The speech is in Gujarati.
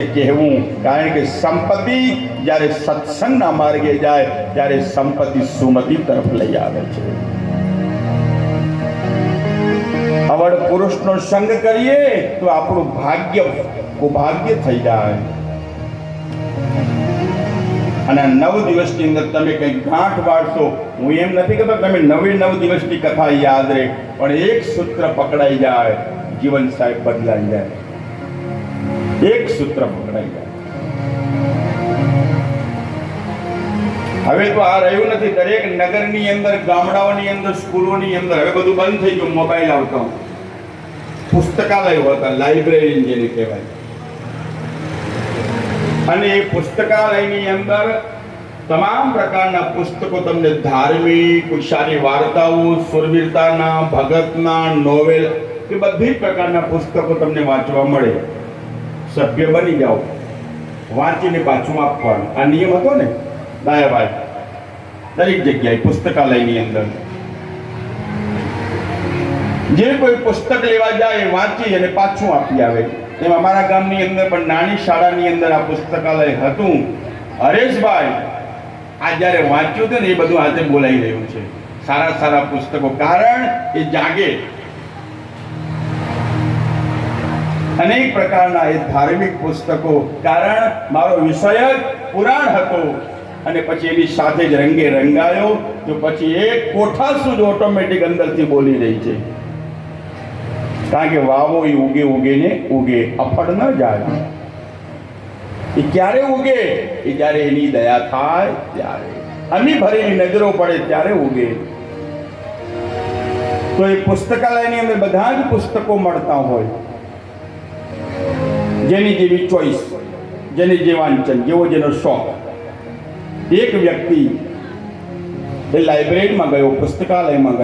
કહેવું, કારણ કે સંપત્તિ જ્યારે સત્સંગના માર્ગે જાય ત્યારે સંપત્તિ સુમતિ તરફ લઈ આવે છે. અવળ પુરુષનો સંગ કરીએ તો આપણું ભાગ્ય કુભાગ્ય થઈ જાય. અને 9 દિવસની અંદર તમે કંઈક ગાંઠ વાળશો. હું એમ નથી કહેતો તમે 9 દિવસની કથા યાદ રહે, પણ એક સૂત્ર પકડાઈ જાય, જીવન સાહેબ બદલાઈ જાય. એક સૂત્ર પકડાઈ જાય. હવે તો આ રહ્યું નથી. દરેક નગરની અંદર, ગામડાઓની અંદર, સ્કૂલોની અંદર હવે બધું બંધ થઈ ગયું. મોબાઈલ આવતા, પુસ્તકાલયો હતા, લાઇબ્રેરી જેને કહેવાય. અને એ પુસ્તકાલયની અંદર તમામ પ્રકારના પુસ્તકો તમને ધાર્મિક, સારી વાર્તાઓ, સુરવીરતાના, ભગતના, નોવેલ કે બધી પ્રકારના પુસ્તકો તમને વાંચવા મળે. સભ્ય બની જાઓ, વાંચીને પાછું આપવાનું. આ નિયમ હતો ને દાયાભાઈ, દરેક જગ્યાએ પુસ્તકાલયની અંદર જે કોઈ પુસ્તક લેવા જાય એ વાંચી અને પાછું આપી આવે. એમ અમારા ગામની અંદર પણ નાની શાળાની અંદર આ પુસ્તકાલય હતું. હરેશભાઈ આ જ્યારે વાંચ્યું હતું ને એ બધું આજે બોલાઈ રહ્યું છે. સારા સારા પુસ્તકો, કારણ એ જાગે. અનેક પ્રકારના એ ધાર્મિક પુસ્તકો, કારણ મારો વિષય જ પુરાણ હતો. અને પછી એની સાથે જ રંગે રંગાયો તો પછી એક કોઠાસુ જ ઓટોમેટિક અંદરથી બોલી રહી છે. કારણ કે વાવો એ ઉગે ઉગે ઉગે, અફળ ન જાય. એ ક્યારે ઉગે? એ જ્યારે એની દયા થાય ત્યારે, અમી ભરેલી નજરો પડે ત્યારે ઉગે. તો એ પુસ્તકાલયની અંદર બધા જ પુસ્તકો મળતા હોય. જેની જેવી ચોઈસ, જેની જે વાંચન, જેવો જેનો શોખ. એક વ્યક્તિ એ લાઇબ્રેરીમાં ગયો, પુસ્તકાલયમાં ગયો.